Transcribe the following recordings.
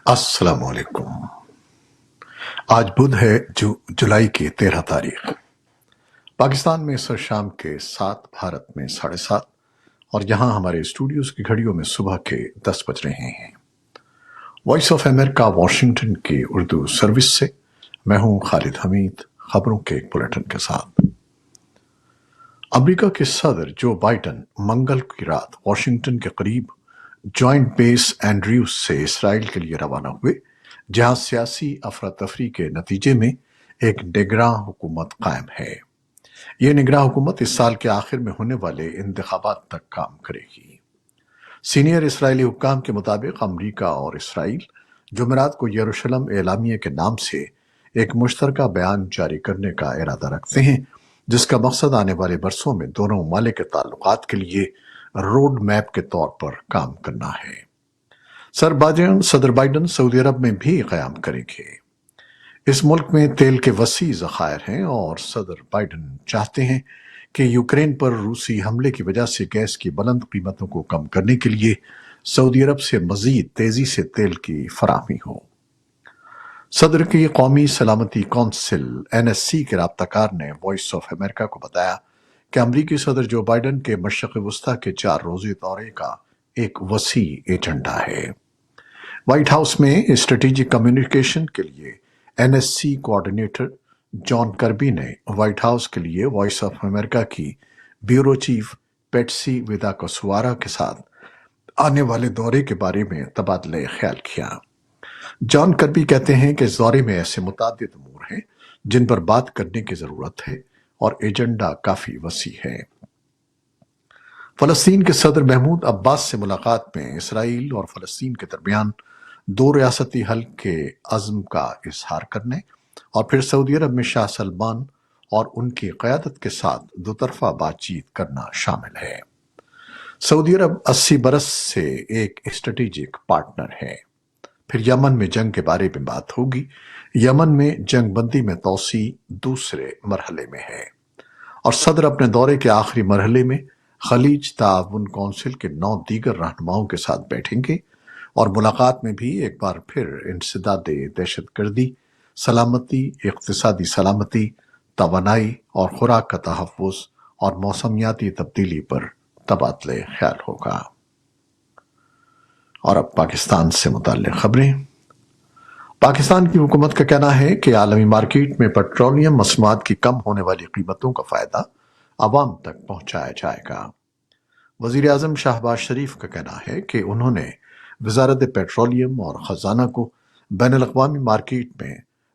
السلام علیکم۔ آج بدھ ہے جولائی کی 13 تاریخ۔ پاکستان میں اس وقت شام کے 7، بھارت میں 7:30، اور یہاں ہمارے اسٹوڈیوز کی گھڑیوں میں صبح کے 10 بج رہے ہیں۔ وائس آف امریکہ واشنگٹن کی اردو سروس سے میں ہوں خالد حمید، خبروں کے ایک بلیٹن کے ساتھ۔ امریکہ کے صدر جو بائیڈن منگل کی رات واشنگٹن کے قریب جوائنٹ بیس اینڈریوز سے اسرائیل کے لیے روانہ ہوئے، جہاں سیاسی افراتفری کے نتیجے میں ایک نگراں حکومت قائم ہے۔ یہ نگراں حکومت اس سال کے آخر میں ہونے والے انتخابات تک کام کرے گی۔ سینئر اسرائیلی حکام کے مطابق امریکہ اور اسرائیل جمعرات کو یروشلم اعلامیہ کے نام سے ایک مشترکہ بیان جاری کرنے کا ارادہ رکھتے ہیں، جس کا مقصد آنے والے برسوں میں دونوں ممالک کے تعلقات کے لیے روڈ میپ کے طور پر کام کرنا ہے۔ صدر بائیڈن سعودی عرب میں بھی قیام کریں گے۔ اس ملک میں تیل کے وسیع ذخائر ہیں اور صدر بائیڈن چاہتے ہیں کہ یوکرین پر روسی حملے کی وجہ سے گیس کی بلند قیمتوں کو کم کرنے کے لیے سعودی عرب سے مزید تیزی سے تیل کی فراہمی ہو۔ صدر کی قومی سلامتی کونسل NSC کے رابطہ کار نے وائس آف امریکہ کو بتایا کہ امریکی صدر جو بائیڈن کے مشرق وسطی کے 4 روزہ دورے کا ایک وسیع ایجنڈا ہے۔ وائٹ ہاؤس میں اسٹریٹجک کمیونیکیشن کے لیے NSC کوارڈینیٹر جان کربی نے وائٹ ہاؤس کے لیے وائس آف امریکہ کی بیورو چیف پیٹسی وداکسوارا کے ساتھ آنے والے دورے کے بارے میں تبادلہ خیال کیا۔ جان کربی کہتے ہیں کہ اس دورے میں ایسے متعدد امور ہیں جن پر بات کرنے کی ضرورت ہے اور ایجنڈا کافی وسیع ہے۔ فلسطین کے صدر محمود عباس سے ملاقات میں اسرائیل اور فلسطین کے درمیان 2 ریاستی حل کے عزم کا اظہار کرنے اور پھر سعودی عرب میں شاہ سلمان اور ان کی قیادت کے ساتھ دوطرفہ بات چیت کرنا شامل ہے۔ سعودی عرب 80 برس سے ایک اسٹریٹجک پارٹنر ہے۔ پھر یمن میں جنگ کے بارے میں بات ہوگی۔ یمن میں جنگ بندی میں توسیع دوسرے مرحلے میں ہے، اور صدر اپنے دورے کے آخری مرحلے میں خلیج تعاون کونسل کے 9 دیگر رہنماؤں کے ساتھ بیٹھیں گے، اور ملاقات میں بھی ایک بار پھر انسداد دہشت گردی، سلامتی، اقتصادی سلامتی، توانائی اور خوراک کا تحفظ اور موسمیاتی تبدیلی پر تبادلہ خیال ہوگا۔ اور اب پاکستان سے متعلق خبریں۔ پاکستان کی حکومت کا کہنا ہے کہ عالمی مارکیٹ میں پیٹرولیم مصنوعات کی کم ہونے والی قیمتوں کا فائدہ عوام تک پہنچایا جائے گا۔ وزیر اعظم شہباز شریف کا کہنا ہے کہ انہوں نے وزارت پیٹرولیم اور خزانہ کو بین الاقوامی مارکیٹ میں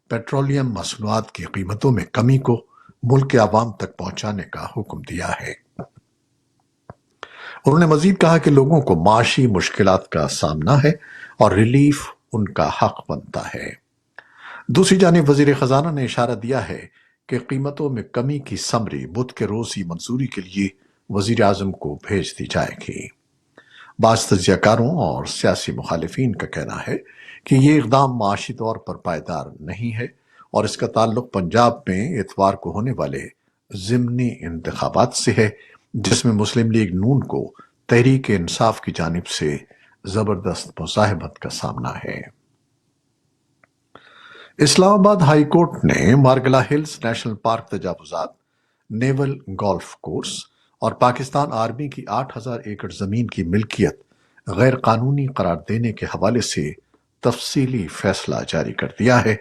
پیٹرولیم مصنوعات کی قیمتوں میں کمی کو ملک کے عوام تک پہنچانے کا حکم دیا ہے۔ انہوں نے مزید کہا کہ لوگوں کو معاشی مشکلات کا سامنا ہے اور ریلیف ان کا حق بنتا ہے۔ دوسری جانب وزیر خزانہ نے اشارہ دیا ہے کہ قیمتوں میں کمی کی سمری بدھ کے روز ہی منظوری کے لیے وزیر اعظم کو بھیج دی جائے گی۔ بعض تجزیہ کاروں اور سیاسی مخالفین کا کہنا ہے کہ یہ اقدام معاشی طور پر پائیدار نہیں ہے اور اس کا تعلق پنجاب میں اتوار کو ہونے والے ضمنی انتخابات سے ہے، جس میں مسلم لیگ نون کو تحریک انصاف کی جانب سے زبردست مزاحمت کا سامنا ہے۔ اسلام آباد ہائی کورٹ نے مارگلا ہلز نیشنل پارک تجاوزات، نیول گولف کورس اور پاکستان آرمی کی 8000 ایکڑ زمین کی ملکیت غیر قانونی قرار دینے کے حوالے سے تفصیلی فیصلہ جاری کر دیا ہے،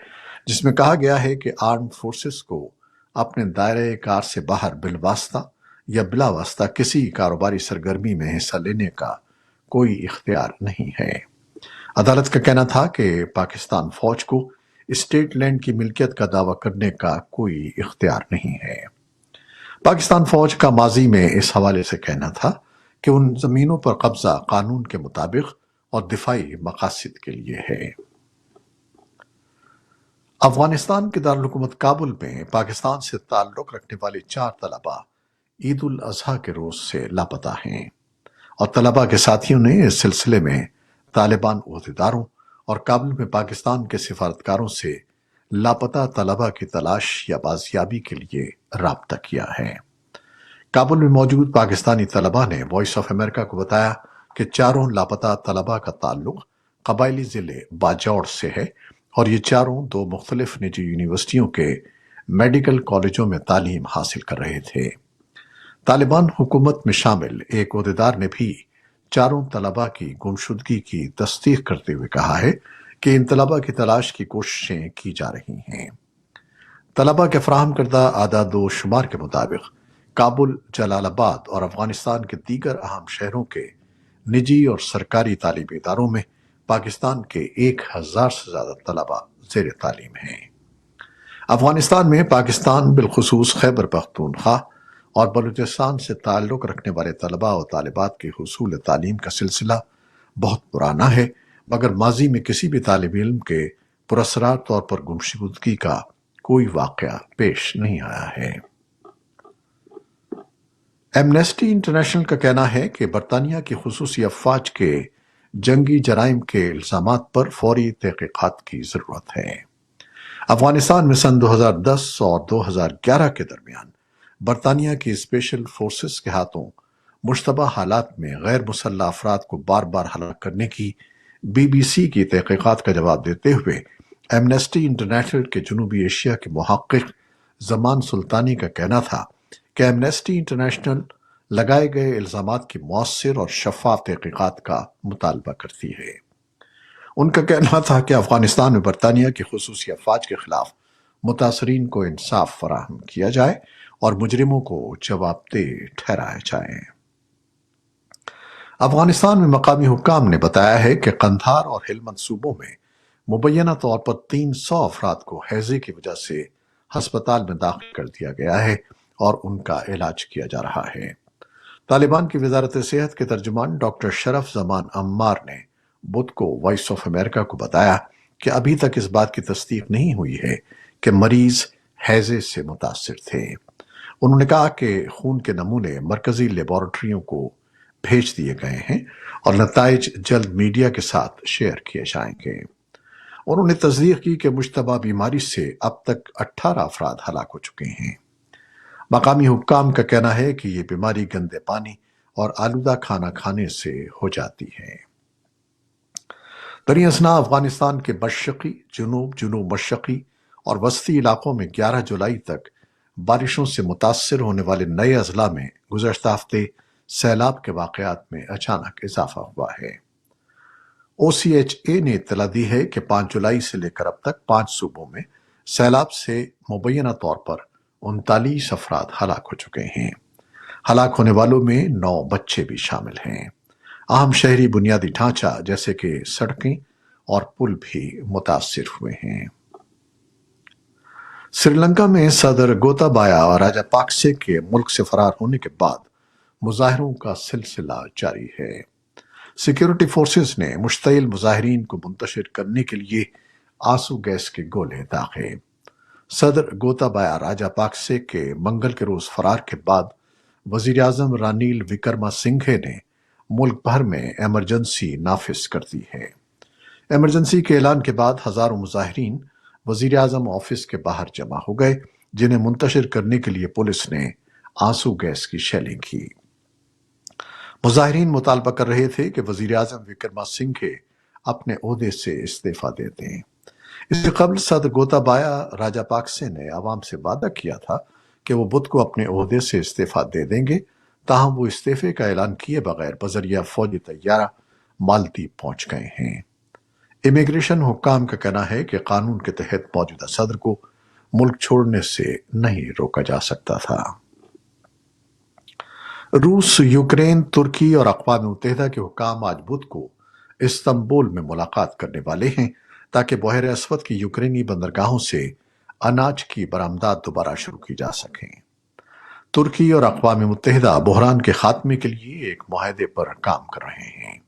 جس میں کہا گیا ہے کہ آرمڈ فورسز کو اپنے دائرہ کار سے باہر بالواسطہ یا بلا واسطہ کسی کاروباری سرگرمی میں حصہ لینے کا کوئی اختیار نہیں ہے۔ عدالت کا کہنا تھا کہ پاکستان فوج کو اسٹیٹ لینڈ کی ملکیت کا دعویٰ کرنے کا کوئی اختیار نہیں ہے۔ پاکستان فوج کا ماضی میں اس حوالے سے کہنا تھا کہ ان زمینوں پر قبضہ قانون کے مطابق اور دفاعی مقاصد کے لیے ہے۔ افغانستان کے دارالحکومت کابل میں پاکستان سے تعلق رکھنے والے 4 طلبہ عید الاضحیٰ کے روز سے لاپتہ ہیں، اور طلبہ کے ساتھیوں نے اس سلسلے میں طالبان عہدیداروں اور کابل میں پاکستان کے سفارتکاروں سے لاپتہ طلبہ کی تلاش یا بازیابی کے لیے رابطہ کیا ہے۔ کابل میں موجود پاکستانی طلبہ نے وائس آف امریکہ کو بتایا کہ 4 لاپتہ طلبہ کا تعلق قبائلی ضلع باجوڑ سے ہے اور یہ چاروں دو مختلف نجی یونیورسٹیوں کے میڈیکل کالجوں میں تعلیم حاصل کر رہے تھے۔ طالبان حکومت میں شامل ایک عہدیدار نے بھی چاروں طلباء کی گمشدگی کی تصدیق کرتے ہوئے کہا ہے کہ ان طلباء کی تلاش کی کوششیں کی جا رہی ہیں۔ طلباء کے فراہم کردہ اعداد و شمار کے مطابق کابل، جلال آباد اور افغانستان کے دیگر اہم شہروں کے نجی اور سرکاری تعلیمی اداروں میں پاکستان کے 1000 سے زیادہ طلباء زیر تعلیم ہیں۔ افغانستان میں پاکستان بالخصوص خیبر پختونخوا اور بلوچستان سے تعلق رکھنے والے طلباء و طالبات کے حصول تعلیم کا سلسلہ بہت پرانا ہے، مگر ماضی میں کسی بھی طالب علم کے پراسرار طور پر گمشدگی کا کوئی واقعہ پیش نہیں آیا ہے۔ ایمنسٹی انٹرنیشنل کا کہنا ہے کہ برطانیہ کی خصوصی افواج کے جنگی جرائم کے الزامات پر فوری تحقیقات کی ضرورت ہے۔ افغانستان میں سن 2010 اور 2011 کے درمیان برطانیہ کی اسپیشل فورسز کے ہاتھوں مشتبہ حالات میں غیر مسلح افراد کو بار بار ہلاک کرنے کی بی بی سی کی تحقیقات کا جواب دیتے ہوئے ایمنسٹی انٹرنیشنل کے جنوبی ایشیا کے محقق زمان سلطانی کا کہنا تھا کہ ایمنسٹی انٹرنیشنل لگائے گئے الزامات کی مؤثر اور شفاف تحقیقات کا مطالبہ کرتی ہے۔ ان کا کہنا تھا کہ افغانستان میں برطانیہ کی خصوصی افواج کے خلاف متاثرین کو انصاف فراہم کیا جائے اور مجرموں کو جواب دہ ٹھہرایا جائے۔ افغانستان میں مقامی حکام نے بتایا ہے کہ قندھار اور ہلمند صوبوں میں مبینہ طور پر 300 افراد کو ہیضے کی وجہ سے ہسپتال میں داخل کر دیا گیا ہے اور ان کا علاج کیا جا رہا ہے۔ طالبان کی وزارت صحت کے ترجمان ڈاکٹر شرف زمان عمار نے بدھ کو وائس آف امریکہ کو بتایا کہ ابھی تک اس بات کی تصدیق نہیں ہوئی ہے کہ مریض ہیضے سے متاثر تھے۔ انہوں نے کہا کہ خون کے نمونے مرکزی لیبارٹریوں کو بھیج دیے گئے ہیں اور نتائج جلد میڈیا کے ساتھ شیئر کیے جائیں گے۔ انہوں نے تصدیق کی کہ مشتبہ بیماری سے اب تک 18 افراد ہلاک ہو چکے ہیں۔ مقامی حکام کا کہنا ہے کہ یہ بیماری گندے پانی اور آلودہ کھانا کھانے سے ہو جاتی ہے۔ دریں اثنا افغانستان کے مشرقی، جنوب، جنوب مشرقی اور وسطی علاقوں میں 11 جولائی تک بارشوں سے متاثر ہونے والے نئے اضلاع میں گزشتہ ہفتے سیلاب کے واقعات میں اچانک اضافہ ہوا ہے۔ او سی ایچ اے نے اطلاع دی ہے کہ 5 جولائی سے لے کر اب تک 5 صوبوں میں سیلاب سے مبینہ طور پر 39 افراد ہلاک ہو چکے ہیں۔ ہلاک ہونے والوں میں 9 بچے بھی شامل ہیں۔ اہم شہری بنیادی ڈھانچہ جیسے کہ سڑکیں اور پل بھی متاثر ہوئے ہیں۔ سری لنکا میں صدر گوتابایا راجاپاکسے کے ملک سے فرار ہونے کے بعد مظاہروں کا سلسلہ جاری ہے۔ سیکیورٹی فورسز نے مشتعل مظاہرین کو منتشر کرنے کے لیے آنسو گیس کے گولے داغے۔ صدر گوتابایا راجاپاکسے کے منگل کے روز فرار کے بعد وزیر اعظم رانیل وکرما سنگھے نے ملک بھر میں ایمرجنسی نافذ کر دی ہے۔ ایمرجنسی کے اعلان کے بعد ہزاروں مظاہرین وزیر اعظم آفس کے باہر جمع ہو گئے، جنہیں منتشر کرنے کے لیے پولیس نے آنسو گیس کی شیلنگ کی۔ مظاہرین مطالبہ کر رہے تھے کہ وزیر اعظم وکرما سنگھے اپنے عہدے سے استعفیٰ دے دیں۔ اس سے قبل صدر گوتابایا راجاپاکسے نے عوام سے وعدہ کیا تھا کہ وہ بدھ کو اپنے عہدے سے استعفیٰ دے دیں گے، تاہم وہ استعفے کا اعلان کیے بغیر بذریعہ فوجی طیارہ مالدیپ پہنچ گئے ہیں۔ امیگریشن حکام کا کہنا ہے کہ قانون کے تحت موجودہ صدر کو ملک چھوڑنے سے نہیں روکا جا سکتا تھا۔ روس، یوکرین، ترکی اور اقوام متحدہ کے حکام آج بدھ کو استنبول میں ملاقات کرنے والے ہیں تاکہ بحیر اسود کی یوکرینی بندرگاہوں سے اناج کی برآمدات دوبارہ شروع کی جا سکیں۔ ترکی اور اقوام متحدہ بحران کے خاتمے کے لیے ایک معاہدے پر کام کر رہے ہیں۔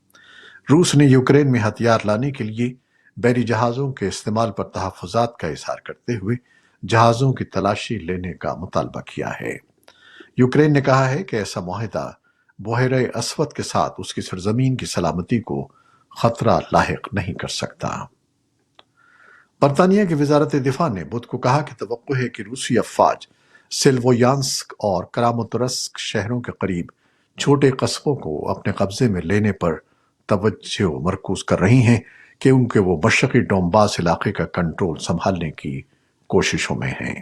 روس نے یوکرین میں ہتھیار لانے کے لیے بحری جہازوں کے استعمال پر تحفظات کا اظہار کرتے ہوئے جہازوں کی تلاشی لینے کا مطالبہ کیا ہے۔ یوکرین نے کہا ہے کہ ایسا معاہدہ بحیر اسود کے ساتھ اس کی سرزمین کی سلامتی کو خطرہ لاحق نہیں کر سکتا۔ برطانیہ کی وزارت دفاع نے بدھ کو کہا کہ توقع ہے کہ روسی افواج سلویانسک اور کراماتورسک شہروں کے قریب چھوٹے قصبوں کو اپنے قبضے میں لینے پر توجہ مرکوز کر رہی ہیں کیونکہ وہ مشرقی ڈونباس علاقے کا کنٹرول سنبھالنے کی کوششوں میں ہیں۔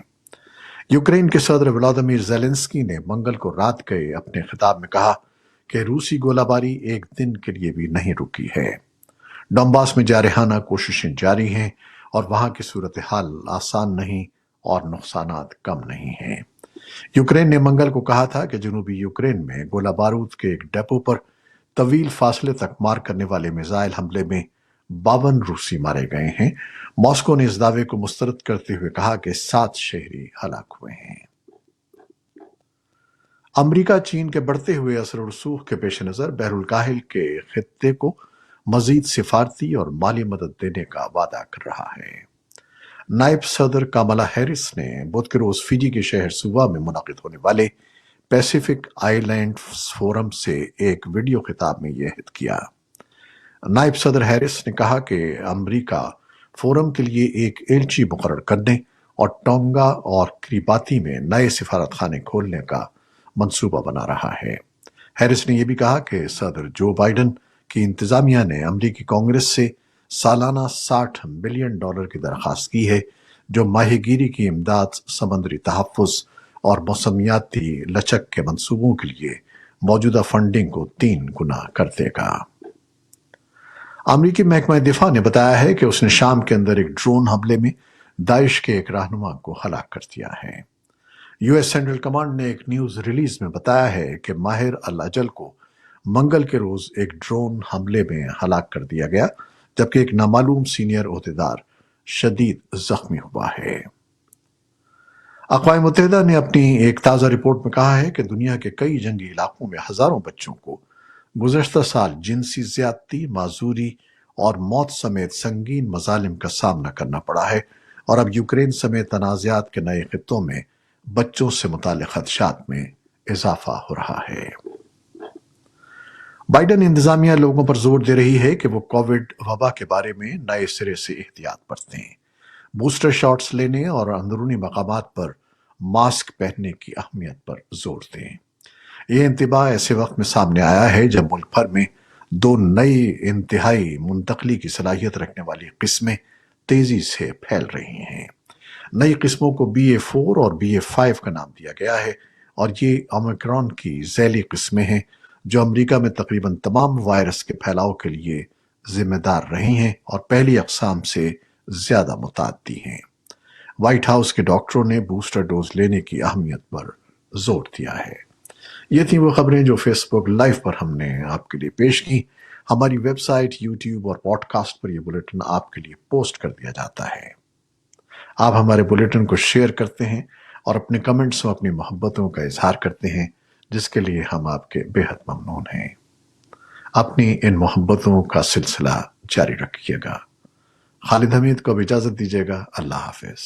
یوکرین کے صدر ولادیمیر زیلنسکی نے منگل کو رات کے اپنے خطاب میں کہا کہ روسی گولہ باری ایک دن کے لیے بھی نہیں رکی ہے۔ ڈونباس میں جارحانہ کوششیں جاری ہیں اور وہاں کی صورتحال آسان نہیں اور نقصانات کم نہیں ہیں۔ یوکرین نے منگل کو کہا تھا کہ جنوبی یوکرین میں گولہ بارود کے ایک ڈپو پر طویل فاصلے تک مار کرنے والے میزائل حملے میں 52 روسی مارے گئے ہیں۔ ماسکو نے اس دعوے کو مسترد کرتے ہوئے کہا کہ 7 شہری ہلاک ہوئے ہیں۔ امریکہ چین کے بڑھتے ہوئے اثر و رسوخ کے پیش نظر بحر الکاہل کے خطے کو مزید سفارتی اور مالی مدد دینے کا وعدہ کر رہا ہے۔ نائب صدر کاملا ہیرس نے بدھ کے روز فجی کے شہر سوا میں منعقد ہونے والے پیسیفک آئی لینڈ فورم سے ایک ویڈیو خطاب میں یہ عہد کیا۔ نائب صدر ہیرس نے کہا کہ امریکہ فورم کے لیے ایک ایلچی مقرر کرنے اور ٹونگا اور کریباتی میں نئے سفارت خانے کھولنے کا منصوبہ بنا رہا ہے۔ ہیرس نے یہ بھی کہا کہ صدر جو بائیڈن کی انتظامیہ نے امریکی کانگریس سے سالانہ $60 بلین کی درخواست کی ہے جو ماہی گیری کی امداد، سمندری تحفظ اور موسمیاتی لچک کے منصوبوں کے لیے موجودہ فنڈنگ کو 3 گنا کر دے گا۔ امریکی محکمہ دفاع نے بتایا ہے کہ اس نے شام کے اندر ایک ڈرون حملے میں داعش کے ایک رہنما کو ہلاک کر دیا ہے۔ یو ایس سینٹرل کمانڈ نے ایک نیوز ریلیز میں بتایا ہے کہ ماہر الاجل کو منگل کے روز ایک ڈرون حملے میں ہلاک کر دیا گیا جبکہ ایک نامعلوم سینئر عہدیدار شدید زخمی ہوا ہے۔ اقوام متحدہ نے اپنی ایک تازہ رپورٹ میں کہا ہے کہ دنیا کے کئی جنگی علاقوں میں ہزاروں بچوں کو گزشتہ سال جنسی زیادتی، معذوری اور موت سمیت سنگین مظالم کا سامنا کرنا پڑا ہے اور اب یوکرین سمیت تنازعات کے نئے خطوں میں بچوں سے متعلق خدشات میں اضافہ ہو رہا ہے۔ بائیڈن انتظامیہ لوگوں پر زور دے رہی ہے کہ وہ کووڈ وبا کے بارے میں نئے سرے سے احتیاط برتیں، بوسٹر شاٹس لینے اور اندرونی مقامات پر ماسک پہننے کی اہمیت پر زور دیں۔ یہ انتباہ ایسے وقت میں سامنے آیا ہے جب ملک بھر میں 2 نئی انتہائی منتقلی کی صلاحیت رکھنے والی قسمیں تیزی سے پھیل رہی ہیں۔ نئی قسموں کو BA4 اور BA5 کا نام دیا گیا ہے اور یہ اومیکرون کی ذیلی قسمیں ہیں جو امریکہ میں تقریباً تمام وائرس کے پھیلاؤ کے لیے ذمہ دار رہی ہیں اور پہلی اقسام سے زیادہ متعدی ہیں۔ وائٹ ہاؤس کے ڈاکٹروں نے بوسٹر ڈوز لینے کی اہمیت پر زور دیا ہے۔ یہ تھیں وہ خبریں جو فیس بک لائیو پر ہم نے آپ کے لیے پیش کی۔ ہماری ویب سائٹ، یوٹیوب اور پوڈ کاسٹ پر یہ بلیٹن آپ کے لیے پوسٹ کر دیا جاتا ہے۔ آپ ہمارے بلیٹن کو شیئر کرتے ہیں اور اپنے کمنٹس میں اپنی محبتوں کا اظہار کرتے ہیں جس کے لیے ہم آپ کے بے حد ممنون ہیں۔ اپنی ان محبتوں کا سلسلہ جاری رکھیے گا۔ خالد حمید کو اب اجازت دیجیے گا۔ اللہ حافظ۔